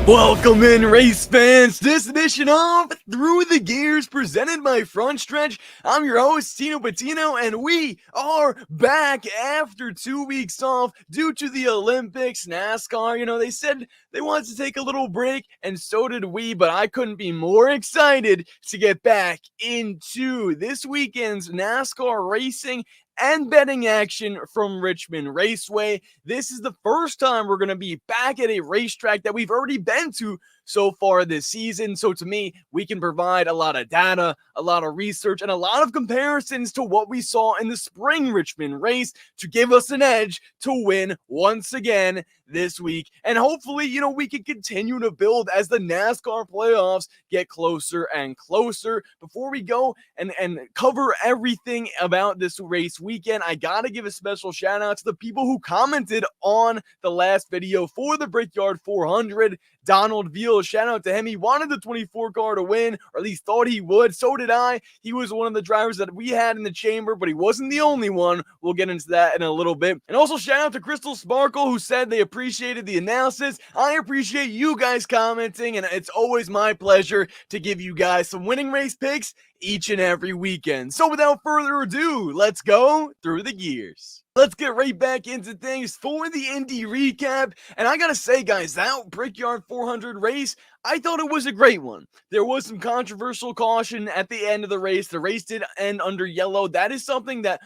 Welcome in, race fans. This edition of Through the Gears presented by Front Stretch. I'm your host, Tino Pattigno, and we are back after 2 weeks off due to the Olympics. NASCAR, they said they wanted to take a little break, and so did we, but I couldn't be more excited to get back into this weekend's NASCAR racing and betting action from Richmond Raceway. This is the first time we're going to be back at a racetrack that we've already been to so far this season. So to me, we can provide a lot of data, a lot of research, and a lot of comparisons to what we saw in the spring Richmond race to give us an edge to win once again this week. And hopefully, we can continue to build as the NASCAR playoffs get closer and closer. Before we go and cover everything about this race weekend, I gotta give a special shout out to the people who commented on the last video for the Brickyard 400. Donald Veal, shout out to him. He wanted the 24 car to win, or at least thought he would. So did I. He was one of the drivers that we had in the chamber, but he wasn't the only one. We'll get into that in a little bit. And also shout out to Crystal Sparkle, who said they appreciated the analysis. I appreciate you guys commenting, and it's always my pleasure to give you guys some winning race picks each and every weekend. So without further ado, let's go through the gears. Let's get right back into things for the Indy recap. And I gotta say, guys, that Brickyard 400 race, I thought it was a great one. There was some controversial caution at the end of the race. The race did end under yellow. That is something that,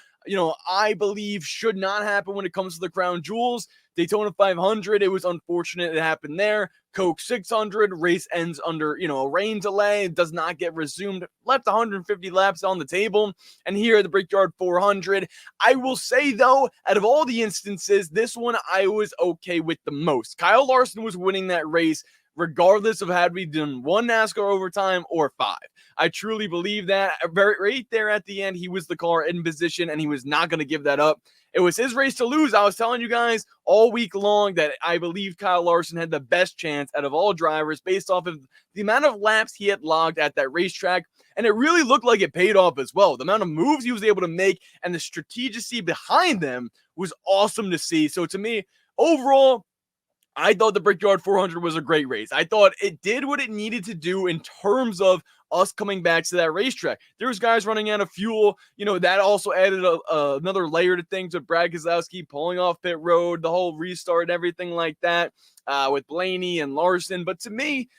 I believe should not happen when it comes to the crown jewels. Daytona 500, it was unfortunate it happened there. Coke 600, race ends under, a rain delay. It does not get resumed. Left 150 laps on the table. And here at the Brickyard 400, I will say, though, out of all the instances, this one I was okay with the most. Kyle Larson was winning that race regardless of had we done one NASCAR overtime or 5. I truly believe that. Right there at the end, he was the car in position, and he was not going to give that up. It was his race to lose. I was telling you guys all week long that I believe Kyle Larson had the best chance out of all drivers based off of the amount of laps he had logged at that racetrack. And it really looked like it paid off as well. The amount of moves he was able to make and the strategy behind them was awesome to see. So to me, overall, I thought the Brickyard 400 was a great race. I thought it did what it needed to do in terms of us coming back to that racetrack. There was guys running out of fuel. That also added another layer to things with Brad Keselowski pulling off pit road, the whole restart and everything like that with Blaney and Larson. But to me,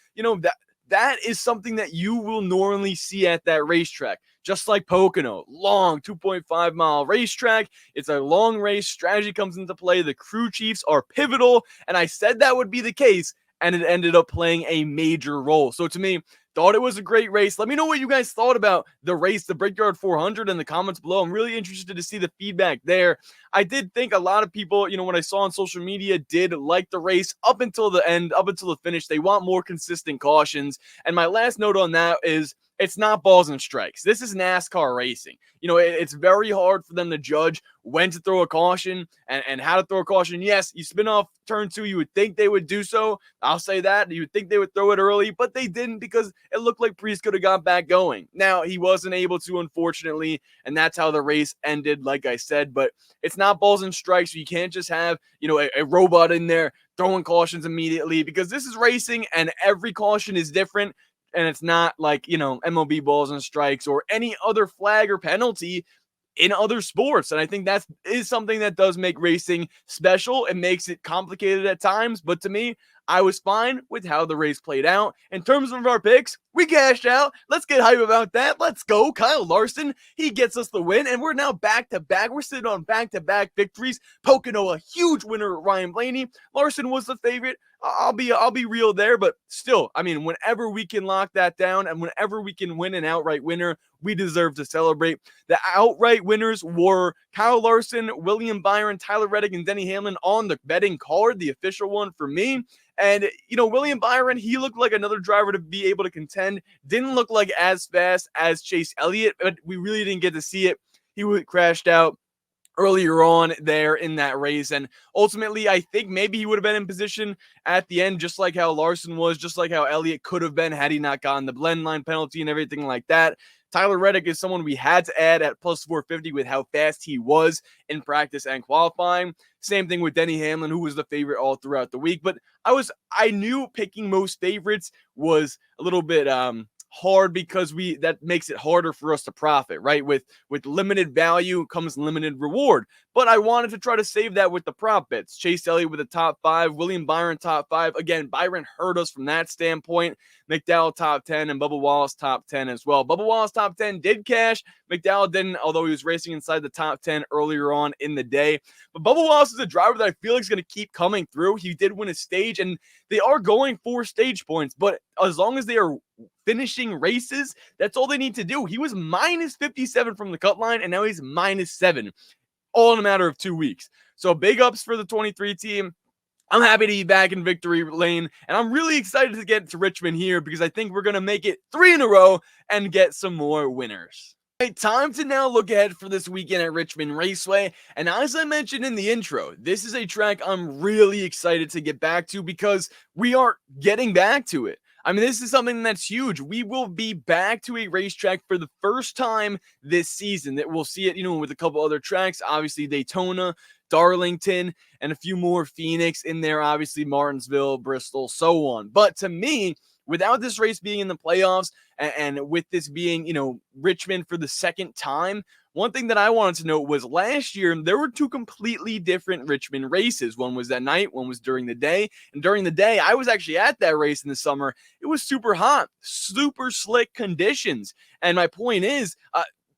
that is something that you will normally see at that racetrack. Just like Pocono, long 2.5 mile racetrack. It's a long race. Strategy comes into play. The crew chiefs are pivotal. And I said that would be the case, and it ended up playing a major role. So to me, thought it was a great race. Let me know what you guys thought about the race, the Brickyard 400, in the comments below. I'm really interested to see the feedback there. I did think a lot of people, what I saw on social media, did like the race up until the end, up until the finish. They want more consistent cautions. And my last note on that is, it's not balls and strikes. This is NASCAR racing. It's very hard for them to judge when to throw a caution and how to throw a caution. Yes, you spin off turn 2, you would think they would do so. I'll say that. You would think they would throw it early, but they didn't because it looked like Priest could have got back going. Now, he wasn't able to, unfortunately, and that's how the race ended, like I said. But it's not balls and strikes. So you can't just have, a robot in there throwing cautions immediately, because this is racing and every caution is different. And it's not like, MLB balls and strikes or any other flag or penalty in other sports. And I think that is something that does make racing special. It makes it complicated at times. But to me, I was fine with how the race played out. In terms of our picks, we cashed out. Let's get hype about that. Let's go. Kyle Larson, he gets us the win, and we're now back-to-back. We're sitting on back-to-back victories. Pocono, a huge winner, Ryan Blaney. Larson was the favorite. I'll be real there, but still, whenever we can lock that down and whenever we can win an outright winner, we deserve to celebrate. The outright winners were Kyle Larson, William Byron, Tyler Reddick, and Denny Hamlin on the betting card, the official one for me. And, William Byron, he looked like another driver to be able to contend. Didn't look like as fast as Chase Elliott, but we really didn't get to see it. He crashed out earlier on there in that race. And ultimately, I think maybe he would have been in position at the end, just like how Larson was, just like how Elliott could have been had he not gotten the blend line penalty and everything like that. Tyler Reddick is someone we had to add at plus 450 with how fast he was in practice and qualifying. Same thing with Denny Hamlin, who was the favorite all throughout the week. But I knew picking most favorites was a little bit hard because that makes it harder for us to profit, right? With limited value comes limited reward. But I wanted to try to save that with the prop bets. Chase Elliott with a top 5, William Byron top 5. Again, Byron hurt us from that standpoint. McDowell top 10 and Bubba Wallace top 10 as well. Bubba Wallace top 10 did cash. McDowell didn't, although he was racing inside the top 10 earlier on in the day. But Bubba Wallace is a driver that I feel like is going to keep coming through. He did win a stage, and they are going for stage points. But as long as they are finishing races, that's all they need to do. He was minus 57 from the cut line, and now he's minus 7, all in a matter of 2 weeks. So big ups for the 23 team. I'm happy to be back in victory lane, and I'm really excited to get to Richmond here because I think we're going to make it 3 in a row and get some more winners. Right, time to now look ahead for this weekend at Richmond Raceway. And as I mentioned in the intro, this is a track I'm really excited to get back to because we are getting back to it. I mean, this is something that's huge. We will be back to a racetrack for the first time this season. That we'll see it, with a couple other tracks, obviously Daytona, Darlington, and a few more, Phoenix in there, obviously Martinsville, Bristol, so on. But to me, without this race being in the playoffs and with this being, Richmond for the second time, one thing that I wanted to note was last year, there were 2 completely different Richmond races. One was at night, one was during the day. And during the day, I was actually at that race in the summer. It was super hot, super slick conditions. And my point is,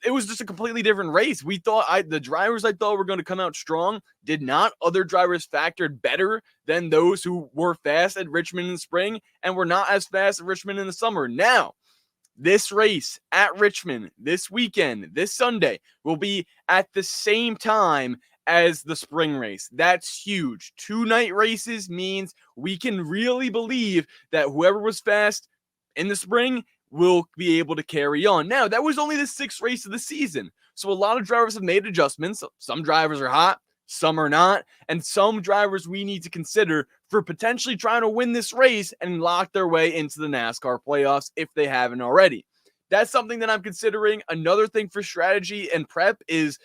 it was just a completely different race. The drivers I thought were going to come out strong did not. Other drivers factored better than those who were fast at Richmond in the spring and were not as fast at Richmond in the summer. Now, this race at Richmond this weekend, this Sunday, will be at the same time as the spring race. That's huge. 2 night races means we can really believe that whoever was fast in the spring will be able to carry on. Now, that was only the 6th race of the season. So a lot of drivers have made adjustments. Some drivers are hot, some are not, and some drivers we need to consider for potentially trying to win this race and lock their way into the NASCAR playoffs if they haven't already. That's something that I'm considering. Another thing for strategy and prep is,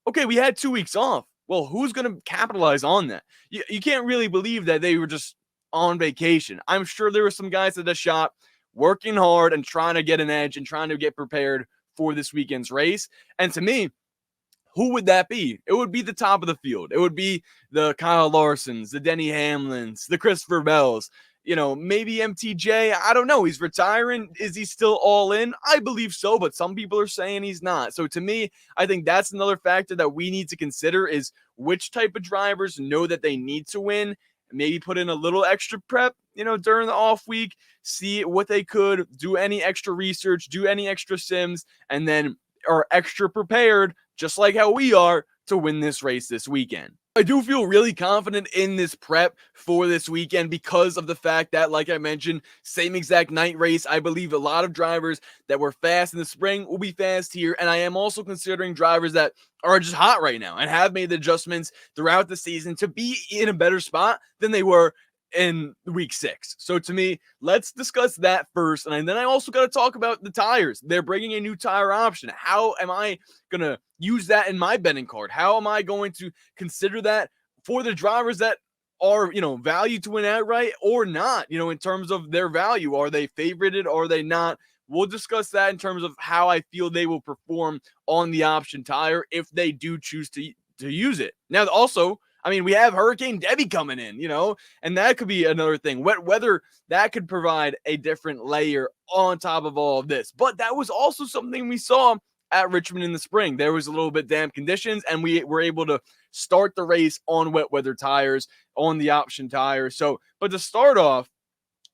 okay, we had 2 weeks off. Well, who's going to capitalize on that? You can't really believe that they were just on vacation. I'm sure there were some guys at the shop working hard and trying to get an edge and trying to get prepared for this weekend's race. And to me, who would that be? It would be the top of the field. It would be the Kyle Larsons, the Denny Hamlins, the Christopher Bells, maybe MTJ. I don't know. He's retiring. Is he still all in? I believe so, but some people are saying he's not. So to me, I think that's another factor that we need to consider is which type of drivers know that they need to win. Maybe put in a little extra prep, during the off week, see what they could, do any extra research, do any extra sims, and then are extra prepared, just like how we are, to win this race this weekend. I do feel really confident in this prep for this weekend because of the fact that, like I mentioned, same exact night race. I believe a lot of drivers that were fast in the spring will be fast here. And I am also considering drivers that are just hot right now and have made the adjustments throughout the season to be in a better spot than they were in week 6. So to me, let's discuss that first. And then I also got to talk about the tires. They're bringing a new tire option. How am I going to use that in my betting card? How am I going to consider that for the drivers that are, valued to win outright or not, in terms of their value? Are they favorited? Are they not? We'll discuss that in terms of how I feel they will perform on the option tire if they do choose to use it. Now, also, we have Hurricane Debbie coming in, and that could be another thing. Wet weather, that could provide a different layer on top of all of this. But that was also something we saw at Richmond in the spring. There was a little bit damp conditions, and we were able to start the race on wet weather tires, on the option tires. But to start off,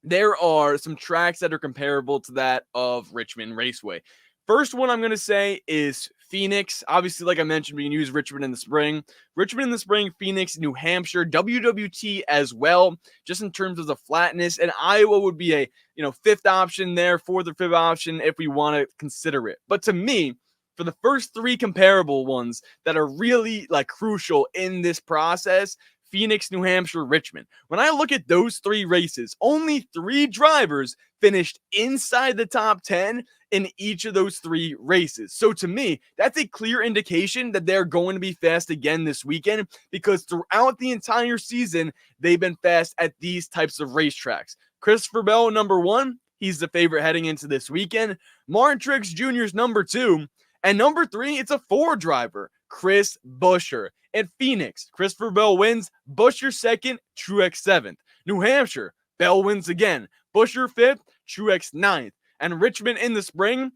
there are some tracks that are comparable to that of Richmond Raceway. First one I'm going to say is Phoenix. Obviously, like I mentioned, we can use Richmond in the spring. Richmond in the spring, Phoenix, New Hampshire, WWT as well, just in terms of the flatness. And Iowa would be a 5th option there, 4th or 5th option if we want to consider it. But to me, for the first 3 comparable ones that are really like crucial in this process, Phoenix, New Hampshire, Richmond. When I look at those 3 races, only 3 drivers finished inside the top 10 in each of those 3 races. So to me, that's a clear indication that they're going to be fast again this weekend, because throughout the entire season, they've been fast at these types of racetracks. Christopher Bell, number 1, he's the favorite heading into this weekend. Martin Truex Jr. is number 2. And number 3, it's a 4 driver, Chris Buescher. At Phoenix, Christopher Bell wins, Buescher 2nd, Truex 7th. New Hampshire, Bell wins again, Buescher 5th, Truex 9th. And Richmond in the spring,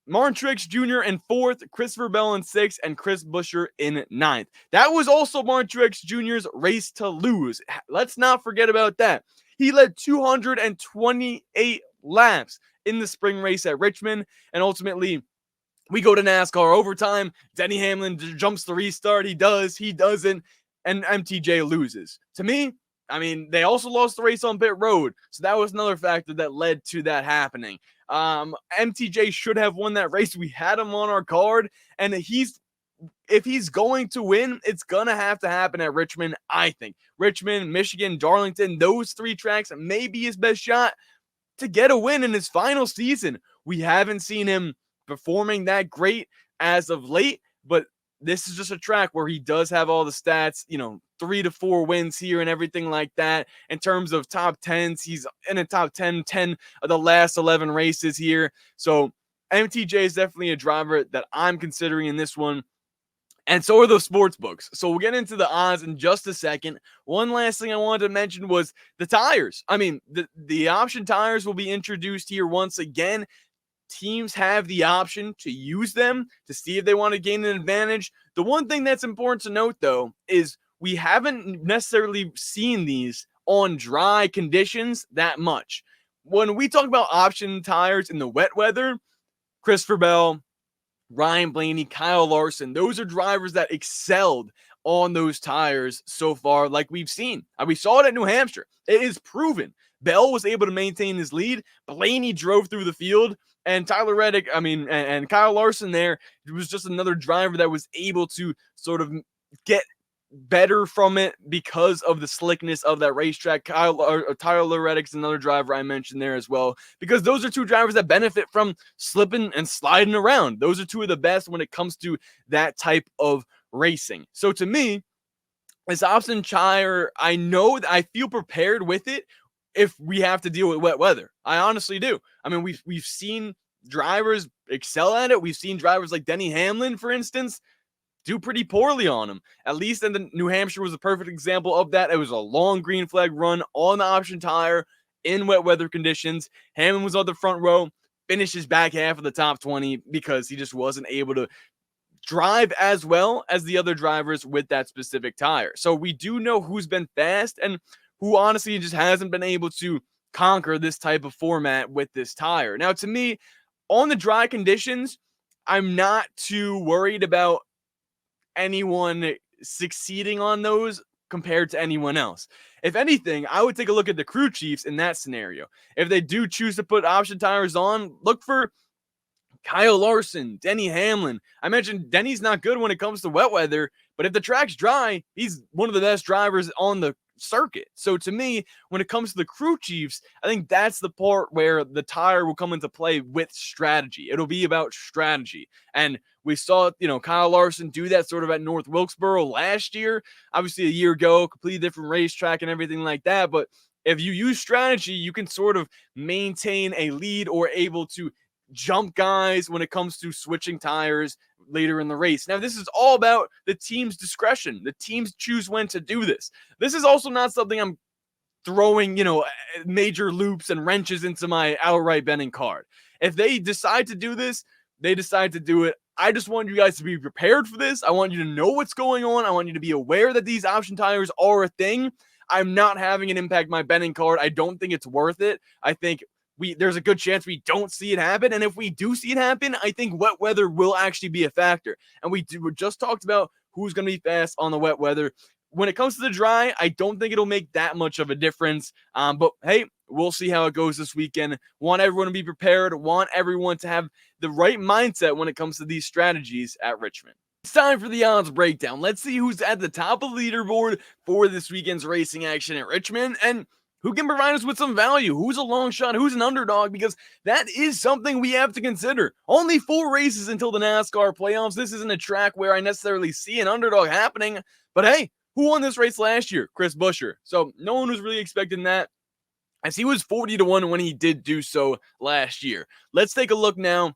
Martin Truex Jr. in 4th, Christopher Bell in 6th, and Chris Buescher in 9th. That was also Martin Truex Jr.'s race to lose. Let's not forget about that. He led 228 laps in the spring race at Richmond, and ultimately, we go to NASCAR overtime. Denny Hamlin jumps the restart. He does. He doesn't. And MTJ loses. To me, I mean, they also lost the race on pit road. So that was another factor that led to that happening. MTJ should have won that race. We had him on our card. And if he's going to win, it's going to have to happen at Richmond, I think. Richmond, Michigan, Darlington, those 3 tracks may be his best shot to get a win in his final season. We haven't seen him performing that great as of late, but this is just a track where he does have all the stats, 3 to 4 wins here and everything like that. In terms of top 10s, he's in a top 10 of the last 11 races here. So MTJ is definitely a driver that I'm considering in this one. And so are those sports books. So we'll get into the odds in just a second. One last thing I wanted to mention was the tires. I mean, the option tires will be introduced here once again. Teams have the option to use them to see if they want to gain an advantage. The one thing that's important to note, though, is we haven't necessarily seen these on dry conditions that much. When we talk about option tires in the wet weather, Christopher Bell, Ryan Blaney, Kyle Larson, those are drivers that excelled on those tires so far, like we've seen. We saw it at New Hampshire. It is proven. Bell was able to maintain his lead. Blaney drove through the field. And Tyler Reddick, and Kyle Larson there, it was just another driver that was able to sort of get better from it because of the slickness of that racetrack. Tyler Reddick's another driver I mentioned there as well, because those are 2 drivers that benefit from slipping and sliding around. Those are 2 of the best when it comes to that type of racing. So to me, this option tire, I know that I feel prepared with it if we have to deal with wet weather. I honestly do. I mean, we've seen drivers excel at it. We've seen drivers like Denny Hamlin, for instance, do pretty poorly on them. At least in the New Hampshire was a perfect example of that. It was a long green flag run on the option tire in wet weather conditions. Hamlin was on the front row, finished his back half of the top 20 because he just wasn't able to drive as well as the other drivers with that specific tire. So we do know who's been fast and who honestly just hasn't been able to conquer this type of format with this tire. Now, to me, on the dry conditions, I'm not too worried about anyone succeeding on those compared to anyone else. If anything, I would take a look at the crew chiefs in that scenario. If they do choose to put option tires on, look for Kyle Larson, Denny Hamlin. I mentioned Denny's not good when it comes to wet weather, but if the track's dry, he's one of the best drivers on the circuit. So to me, when it comes to the crew chiefs, I think that's the part where the tire will come into play with strategy. It'll be about strategy. And we saw, Kyle Larson do that sort of at North Wilkesboro last year. Obviously a year ago, completely different racetrack and everything like that. But if you use strategy, you can sort of maintain a lead or able to jump guys when it comes to switching tires later in the race. Now, this is all about the team's discretion. The teams choose when to do this. This is also not something I'm throwing, major loops and wrenches into my outright betting card. If they decide to do this, they decide to do it. I just want you guys to be prepared for this. I want you to know what's going on. I want you to be aware that these option tires are a thing. I'm not having it impact my betting card. I don't think it's worth it. I think there's a good chance we don't see it happen. And if we do see it happen, I think wet weather will actually be a factor. And we just talked about who's going to be fast on the wet weather. When it comes to the dry, I don't think it'll make that much of a difference. But hey, we'll see how it goes this weekend. Want everyone to be prepared. Want everyone to have the right mindset when it comes to these strategies at Richmond. It's time for the odds breakdown. Let's see who's at the top of the leaderboard for this weekend's racing action at Richmond and who can provide us with some value. Who's a long shot? Who's an underdog? Because that is something we have to consider. Only 4 races until the NASCAR playoffs. This isn't a track where I necessarily see an underdog happening. But hey, who won this race last year? Chris Buescher. So no one was really expecting that, as he was 40-1 when he did do so last year. Let's take a look now.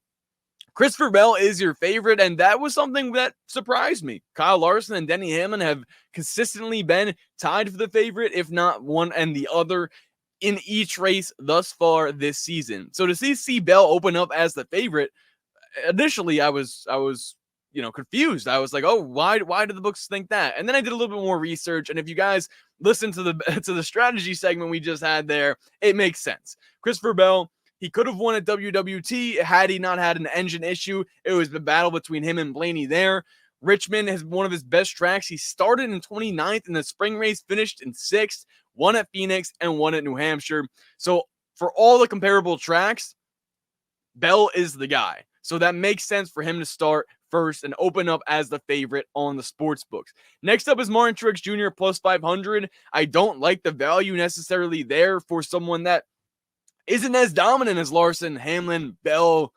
Christopher Bell is your favorite, and that was something that surprised me. Kyle Larson and Denny Hamlin have consistently been tied for the favorite, if not one and the other, in each race thus far this season. So to see Bell open up as the favorite, initially I was confused. I was like, oh, why did the books think that? And then I did a little bit more research, and if you guys listen to the strategy segment we just had there, it makes sense. Christopher Bell, he could have won at WWT had he not had an engine issue. It was the battle between him and Blaney there. Richmond has one of his best tracks. He started in 29th in the spring race, finished in 6th, won at Phoenix, and won at New Hampshire. So for all the comparable tracks, Bell is the guy. So that makes sense for him to start first and open up as the favorite on the sports books. Next up is Martin Truex Jr. plus 500. I don't like the value necessarily there for someone that isn't as dominant as Larson, Hamlin, Bell,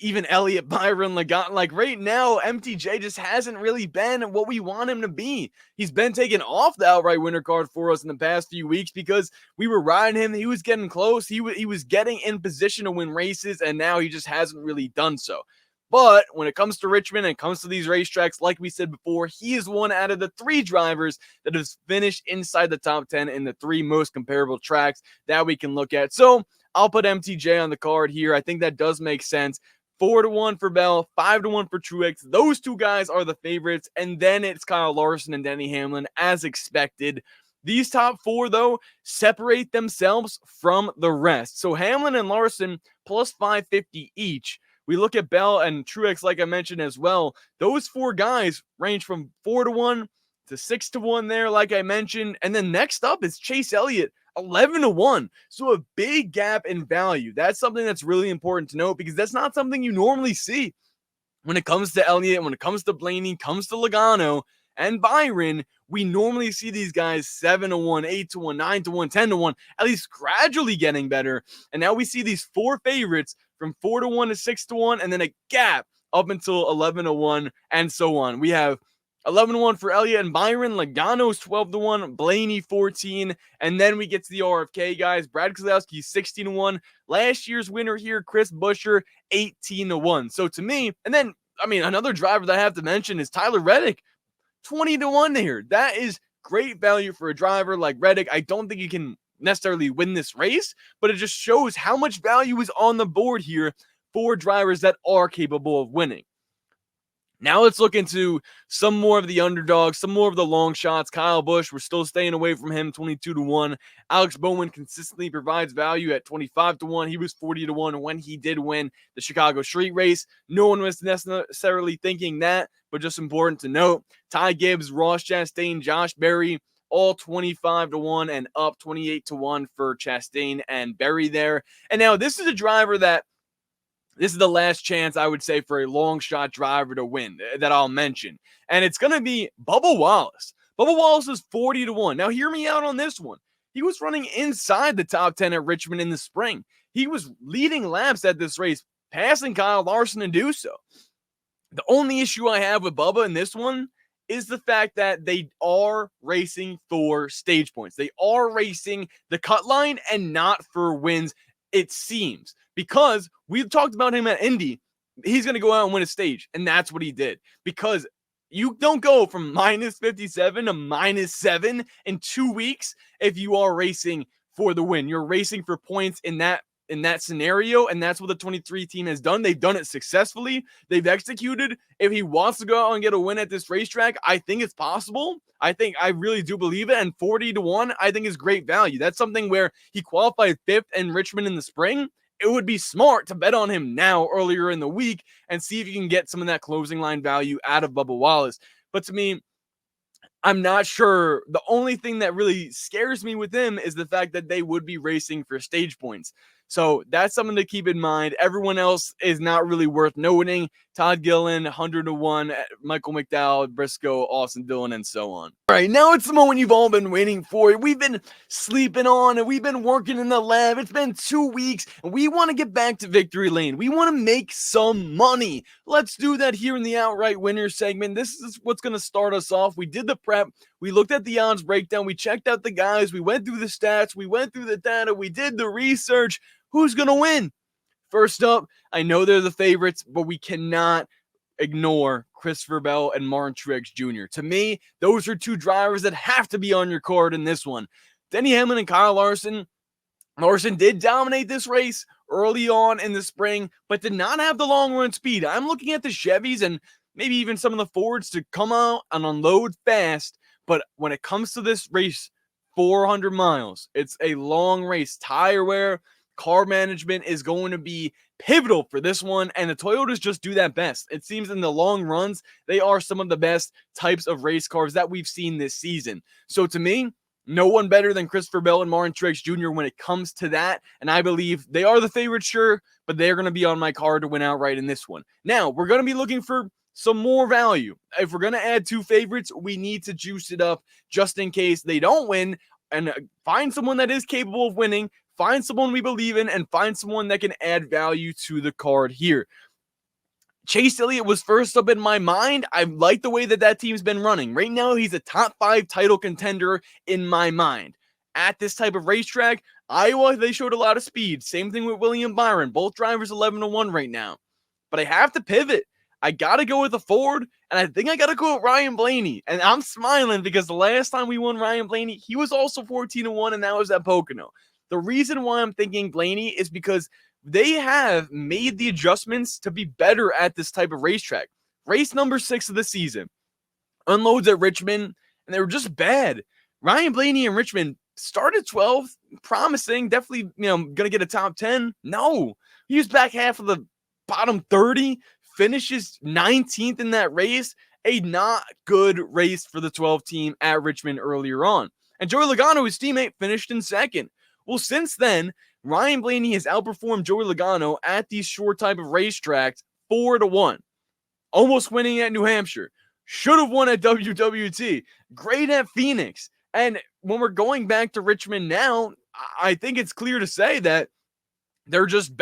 even Elliott, Byron, Logano. Like right now, MTJ just hasn't really been what we want him to be. He's been taken off the outright winner card for us in the past few weeks because we were riding him. He was getting close. He was getting in position to win races, and now he just hasn't really done so. But when it comes to Richmond and it comes to these racetracks, like we said before, he is one out of the 3 drivers that has finished inside the top 10 in the 3 most comparable tracks that we can look at. So I'll put MTJ on the card here. I think that does make sense. 4-1 for Bell, 5-1 for Truex. Those 2 guys are the favorites. And then it's Kyle Larson and Denny Hamlin as expected. These top 4, though, separate themselves from the rest. So Hamlin and Larson plus 550 each. We look at Bell and Truex, like I mentioned as well. Those 4 guys range from 4-1 to 6-1 there, like I mentioned. And then next up is Chase Elliott, 11-1. So a big gap in value. That's something that's really important to note because that's not something you normally see. When it comes to Elliott, when it comes to Blaney, comes to Logano and Byron, we normally see these guys 7-1, 8-1, 9-1, 10-1, at least gradually getting better. And now we see these 4 favorites from 4-1 to 6-1, and then a gap up until 11-1, and so on. We have 11-1 for Elliott and Byron. Logano's 12-1, Blaney 14, and then we get to the RFK guys. Brad Keselowski 16-1. Last year's winner here, Chris Buescher, 18-1. So to me, and then another driver that I have to mention is Tyler Reddick, 20-1 here. That is great value for a driver like Reddick. I don't think he can necessarily win this race, but it just shows how much value is on the board here for drivers that are capable of winning. Now let's look into some more of the underdogs, some more of the long shots. Kyle Busch, we're still staying away from him, 22-1. Alex Bowman consistently provides value at 25-1. He was 40-1 when he did win the Chicago Street Race. No one was necessarily thinking that, but just important to note. Ty Gibbs, Ross Chastain, Josh Berry, all 25-1 and up 28-1 for Chastain and Berry there. And now this is a driver that this is the last chance, I would say, for a long shot driver to win that I'll mention. And it's going to be Bubba Wallace. Bubba Wallace is 40-1. Now, hear me out on this one. He was running inside the top 10 at Richmond in the spring. He was leading laps at this race, passing Kyle Larson to do so. The only issue I have with Bubba in this one is the fact that they are racing for stage points. They are racing the cut line and not for wins, it seems. Because we've talked about him at Indy. He's going to go out and win a stage. And that's what he did. Because you don't go from minus 57 to minus 7 in 2 weeks if you are racing for the win. You're racing for points in that scenario, and that's what the 23 team has done. They've done it successfully. They've executed. If he wants to go out and get a win at this racetrack, I think it's possible. I really do believe it, and 40-1 I think is great value. That's something where he qualified 5th in Richmond in the spring. It would be smart to bet on him now earlier in the week and see if you can get some of that closing line value out of Bubba Wallace. But to me, I'm not sure. The only thing that really scares me with them is the fact that they would be racing for stage points. So that's something to keep in mind. Everyone else is not really worth noting. Todd Gillen, 100-1, Michael McDowell, Briscoe, Austin Dillon, and so on. All right, now it's the moment you've all been waiting for. We've been sleeping on and we've been working in the lab. It's been 2 weeks and we want to get back to victory lane. We want to make some money. Let's do that here in the outright winner segment. This is what's going to start us off. We did the prep. We looked at the odds breakdown. We checked out the guys. We went through the stats. We went through the data. We did the research. Who's going to win? First up, I know they're the favorites, but we cannot ignore Christopher Bell and Martin Truex Jr. To me, those are two drivers that have to be on your card in this one. Denny Hamlin and Kyle Larson. Larson did dominate this race early on in the spring, but did not have the long run speed. I'm looking at the Chevys and maybe even some of the Fords to come out and unload fast, but when it comes to this race, 400 miles, it's a long race. Tire wear, car management is going to be pivotal for this one, and the Toyotas just do that best. It seems in the long runs, they are some of the best types of race cars that we've seen this season. So to me, no one better than Christopher Bell and Martin Truex Jr. when it comes to that, and I believe they are the favorites, sure, but they're going to be on my card to win outright in this one. Now, we're going to be looking for some more value. If we're going to add two favorites, we need to juice it up just in case they don't win, and find someone that is capable of winning. Find someone we believe in and find someone that can add value to the card here. Chase Elliott was first up in my mind. I like the way that team's been running. Right now, he's a top 5 title contender in my mind. At this type of racetrack, Iowa, they showed a lot of speed. Same thing with William Byron. Both drivers 11-1 right now. But I have to pivot. I got to go with a Ford, and I think I got to go with Ryan Blaney. And I'm smiling because the last time we won Ryan Blaney, he was also 14-1, and that was at Pocono. The reason why I'm thinking Blaney is because they have made the adjustments to be better at this type of racetrack. Race number 6 of the season, unloads at Richmond, and they were just bad. Ryan Blaney in Richmond started 12th, promising, definitely, going to get a top 10. No, he was back half of the bottom 30, finishes 19th in that race. A not good race for the 12 team at Richmond earlier on. And Joey Logano, his teammate, finished in second. Well, since then, Ryan Blaney has outperformed Joey Logano at these short type of racetracks 4-1. Almost winning at New Hampshire. Should have won at WWT. Great at Phoenix. And when we're going back to Richmond now, I think it's clear to say that they're just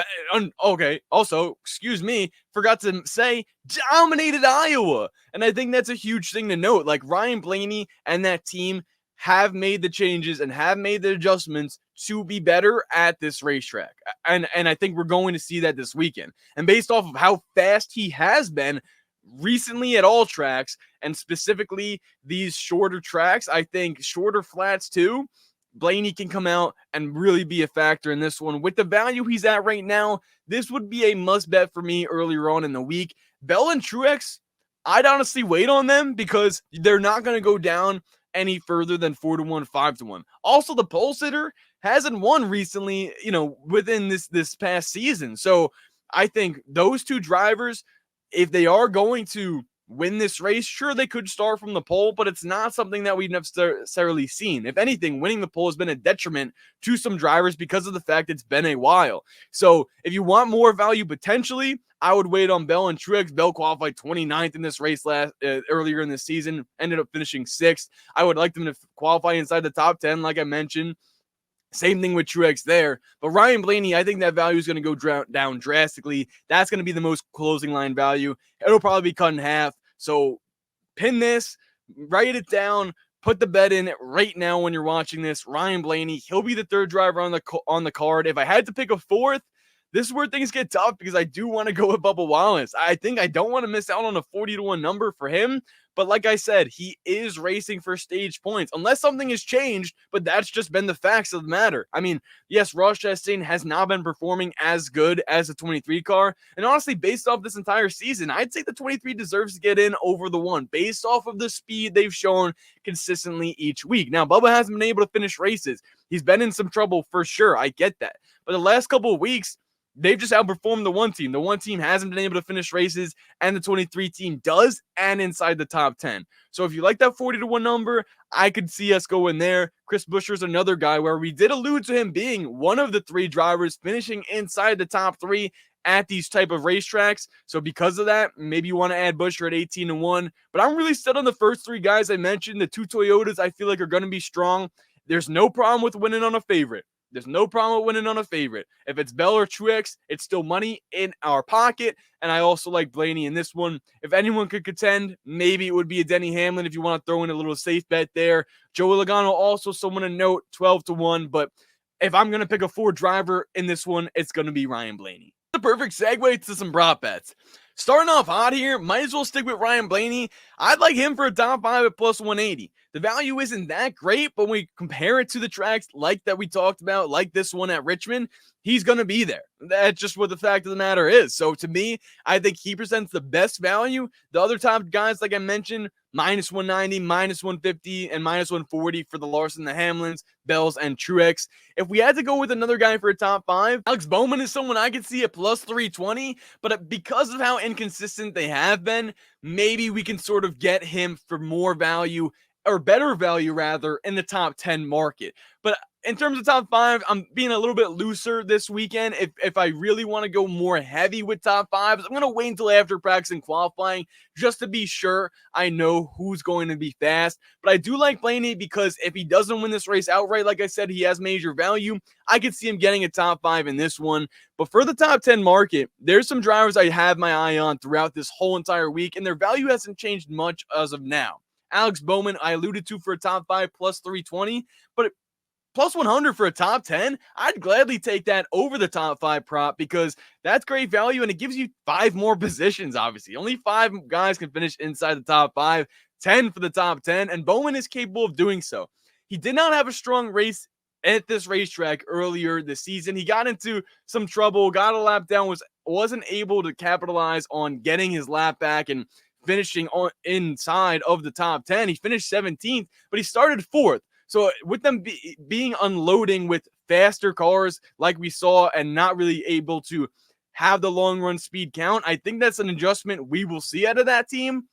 okay. Also, excuse me, forgot to say, dominated Iowa. And I think that's a huge thing to note. Like, Ryan Blaney and that team have made the changes and have made the adjustments to be better at this racetrack. And I think we're going to see that this weekend. And based off of how fast he has been recently at all tracks, and specifically these shorter tracks, I think shorter flats too, Blaney can come out and really be a factor in this one. With the value he's at right now, this would be a must bet for me earlier on in the week. Bell and Truex, I'd honestly wait on them because they're not going to go down any further than 4-1, 5-1. Also, the pole sitter hasn't won recently, within this past season. So I think those two drivers, if they are going to win this race, sure, they could start from the pole, but it's not something that we've necessarily seen. If anything, winning the pole has been a detriment to some drivers because of the fact it's been a while. So if you want more value potentially, I would wait on Bell and Truex. Bell qualified 29th in this race earlier in the season, ended up finishing 6th. I would like them to qualify inside the top 10, like I mentioned. Same thing with Truex there. But Ryan Blaney, I think that value is going to go down drastically. That's going to be the most closing line value. It'll probably be cut in half. So pin this, write it down, put the bet in right now when you're watching this. Ryan Blaney, he'll be the third driver on the card. If I had to pick a fourth, this is where things get tough because I do want to go with Bubba Wallace. I think I don't want to miss out on a 40-1 number for him. But like I said, he is racing for stage points unless something has changed, but that's just been the facts of the matter. I mean, yes, Ross Chastain has not been performing as good as the 23 car. And honestly, based off this entire season, I'd say the 23 deserves to get in over the 1 based off of the speed they've shown consistently each week. Now, Bubba hasn't been able to finish races. He's been in some trouble for sure. I get that. But the last couple of weeks, they've just outperformed the one team. The one team hasn't been able to finish races, and the 23 team does, and inside the top 10. So if you like that 40-1 number, I could see us going there. Chris Buescher's another guy where we did allude to him being one of the 3 drivers finishing inside the top 3 at these type of racetracks. So because of that, maybe you want to add Buescher at 18-1. But I'm really set on the first 3 guys I mentioned. The 2 Toyotas I feel like are going to be strong. There's no problem with winning on a favorite. There's no problem with winning on a favorite. If it's Bell or Truex, it's still money in our pocket. And I also like Blaney in this one. If anyone could contend, maybe it would be a Denny Hamlin if you want to throw in a little safe bet there. Joey Logano also someone to note, 12-1. But if I'm going to pick a 4 driver in this one, it's going to be Ryan Blaney. The perfect segue to some prop bets. Starting off hot here, might as well stick with Ryan Blaney. I'd like him for a top 5 at plus 180. The value isn't that great, but when we compare it to the tracks like that we talked about, like this one at Richmond, he's going to be there. That's just what the fact of the matter is. So to me, I think he presents the best value. The other top guys, like I mentioned, minus 190, minus 150, and minus 140 for the Larson, the Hamlins, Bells, and Truex. If we had to go with another guy for a top 5, Alex Bowman is someone I could see at plus 320, but because of how inconsistent they have been, maybe we can sort of get him for more value, or better value rather, in the top 10 market. But in terms of top 5, I'm being a little bit looser this weekend. If I really want to go more heavy with top 5s, I'm going to wait until after practice and qualifying just to be sure I know who's going to be fast. But I do like Blaney because if he doesn't win this race outright, like I said, he has major value. I could see him getting a top 5 in this one. But for the top 10 market, there's some drivers I have my eye on throughout this whole entire week, and their value hasn't changed much as of now. Alex Bowman, I alluded to for a top 5 plus 320, but plus 100 for a top 10, I'd gladly take that over the top 5 prop because that's great value and it gives you 5 more positions, obviously. Only 5 guys can finish inside the top 5, 10 for the top 10, and Bowman is capable of doing so. He did not have a strong race at this racetrack earlier this season. He got into some trouble, got a lap down, wasn't able to capitalize on getting his lap back and finishing on inside of the top 10. He finished 17th, but he started 4th. So with them being unloading with faster cars like we saw and not really able to have the long run speed count, I think that's an adjustment we will see out of that team.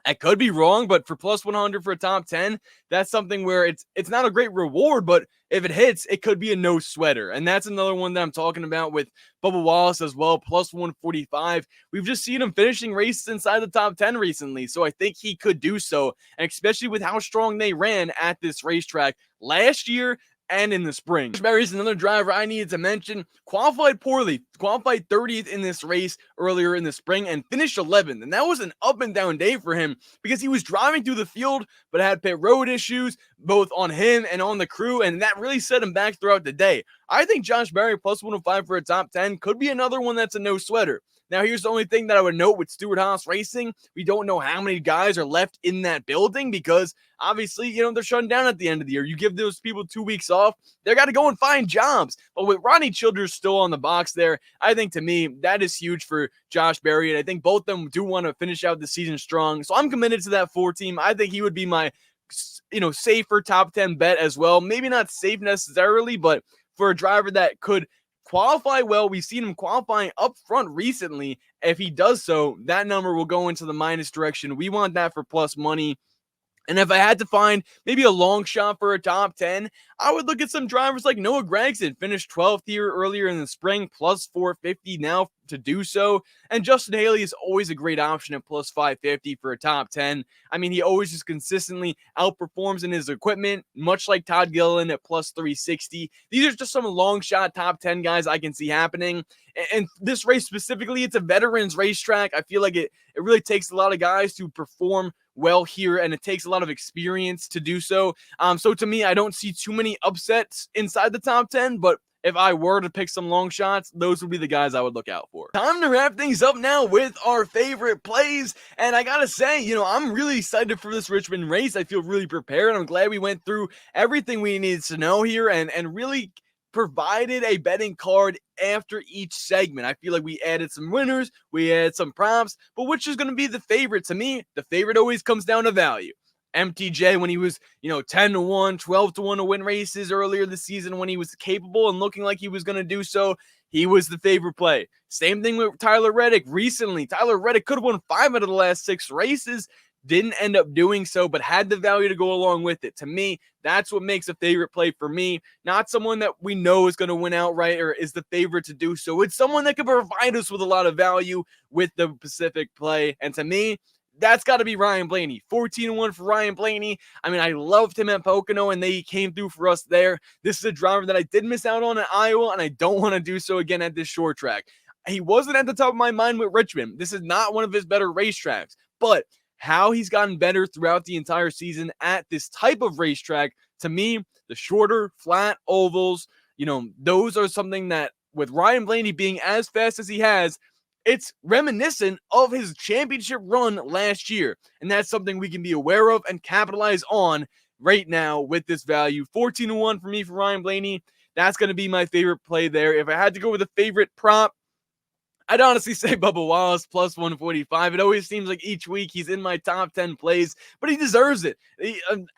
I could be wrong, but for plus 100 for a top 10, that's something where it's not a great reward, but if it hits, it could be a no sweater. And that's another one that I'm talking about with Bubba Wallace as well, plus 145. We've just seen him finishing races inside the top 10 recently, so I think he could do so, and especially with how strong they ran at this racetrack last year and in the spring. Barry's another driver I needed to mention. Qualified poorly. Qualified 30th in this race earlier in the spring and finished 11th. And that was an up and down day for him because he was driving through the field but had pit road issues both on him and on the crew, and that really set him back throughout the day. I think Josh Berry plus 105 for a top 10 could be another one that's a no sweater. Now, here's the only thing that I would note with Stewart-Haas Racing. We don't know how many guys are left in that building because, obviously, they're shutting down at the end of the year. You give those people 2 weeks off, they got to go and find jobs. But with Ronnie Childers still on the box there, I think, to me, that is huge for Josh Berry. And I think both of them do want to finish out the season strong. So I'm committed to that 4 team. I think he would be my, safer top 10 bet as well. Maybe not safe necessarily, but for a driver that could qualify well. We've seen him qualifying up front recently. If he does so, that number will go into the minus direction. We want that for plus money. And if I had to find maybe a long shot for a top 10, I would look at some drivers like Noah Gragson, finished 12th here earlier in the spring, plus 450 now to do so. And Justin Haley is always a great option at plus 550 for a top 10. I mean, he always just consistently outperforms in his equipment, much like Todd Gilliland at plus 360. These are just some long shot top 10 guys I can see happening. And this race specifically, it's a veterans racetrack. I feel like it really takes a lot of guys to perform well here, and it takes a lot of experience to do so. So to me, I don't see too many upsets inside the top 10, but if I were to pick some long shots, those would be the guys I would look out for. Time to wrap things up now with our favorite plays. And I gotta say, I'm really excited for this Richmond race. I feel really prepared. I'm glad we went through everything we needed to know here and really provided a betting card after each segment. I feel like we added some winners, we added some props, but which is going to be the favorite? To me, the favorite always comes down to value. MTJ when he was, 10-1, 12-1 to win races earlier this season when he was capable and looking like he was going to do so. He was the favorite play. Same thing with Tyler Reddick recently. Tyler Reddick could have won 5 out of the last 6 races. Didn't end up doing so, but had the value to go along with it. To me, that's what makes a favorite play for me. Not someone that we know is going to win outright or is the favorite to do so. It's someone that can provide us with a lot of value with the Pacific play. And to me, that's got to be Ryan Blaney. 14-1 for Ryan Blaney. I mean, I loved him at Pocono, and they came through for us there. This is a driver that I did miss out on at Iowa, and I don't want to do so again at this short track. He wasn't at the top of my mind with Richmond. This is not one of his better racetracks, but how he's gotten better throughout the entire season at this type of racetrack, to me, the shorter, flat ovals, those are something that with Ryan Blaney being as fast as he has, it's reminiscent of his championship run last year. And that's something we can be aware of and capitalize on right now with this value. 14-1 for me for Ryan Blaney. That's going to be my favorite play there. If I had to go with a favorite prop, I'd honestly say Bubba Wallace plus 145. It always seems like each week he's in my top 10 plays, but he deserves it.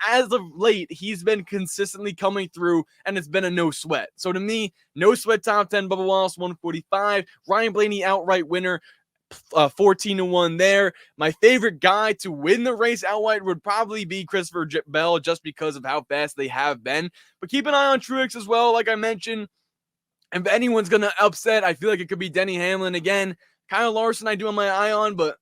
As of late, he's been consistently coming through, and it's been a no sweat. So to me, no sweat top 10, Bubba Wallace 145. Ryan Blaney outright winner, 14-1 there. My favorite guy to win the race outright would probably be Christopher Bell, just because of how fast they have been. But keep an eye on Truex as well, like I mentioned. If anyone's going to upset, I feel like it could be Denny Hamlin again. Kyle Larson, I do have my eye on, but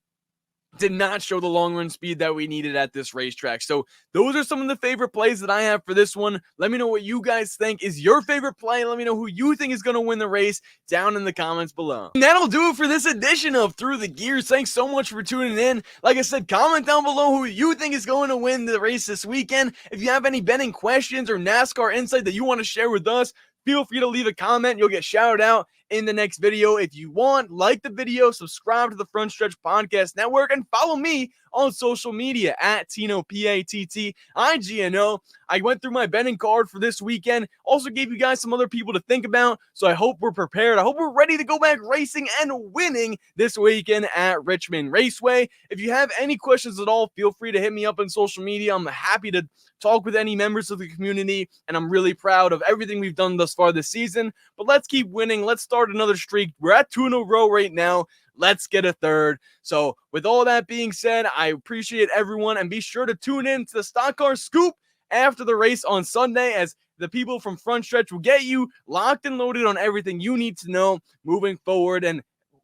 did not show the long run speed that we needed at this racetrack. So those are some of the favorite plays that I have for this one. Let me know what you guys think is your favorite play. Let me know who you think is going to win the race down in the comments below. And that'll do it for this edition of Through the Gears. Thanks so much for tuning in. Like I said, comment down below who you think is going to win the race this weekend. If you have any betting questions or NASCAR insight that you want to share with us, feel free to leave a comment. You'll get shouted out in the next video. If you want, like the video, subscribe to the Front Stretch Podcast Network, and follow me on social media at Tino, P-A-T-T-I-G-N-O. I went through my betting card for this weekend. Also gave you guys some other people to think about, so I hope we're prepared. I hope we're ready to go back racing and winning this weekend at Richmond Raceway. If you have any questions at all, feel free to hit me up on social media. I'm happy to talk with any members of the community, and I'm really proud of everything we've done thus far this season. But let's keep winning. Let's start another streak. We're at 2 in a row right now. Let's get a third. So with all that being said, I appreciate everyone, and be sure to tune in to the Stock Car Scoop after the race on Sunday, as the people from Front Stretch will get you locked and loaded on everything you need to know moving forward and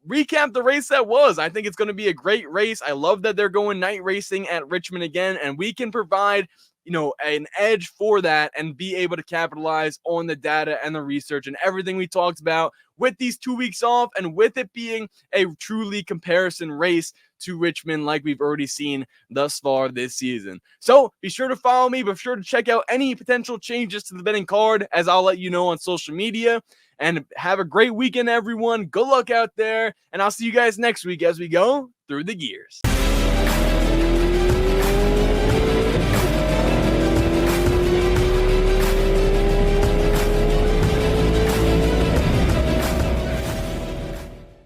recap the race that was. I think it's going to be a great race. I love that they're going night racing at Richmond again, and we can provide an edge for that and be able to capitalize on the data and the research and everything we talked about with these 2 weeks off, and with it being a truly comparison race to Richmond like we've already seen thus far this season. So be sure to follow me, but be sure to check out any potential changes to the betting card, as I'll let you know on social media. And have a great weekend, everyone. Good luck out there, and I'll see you guys next week as we go through the gears.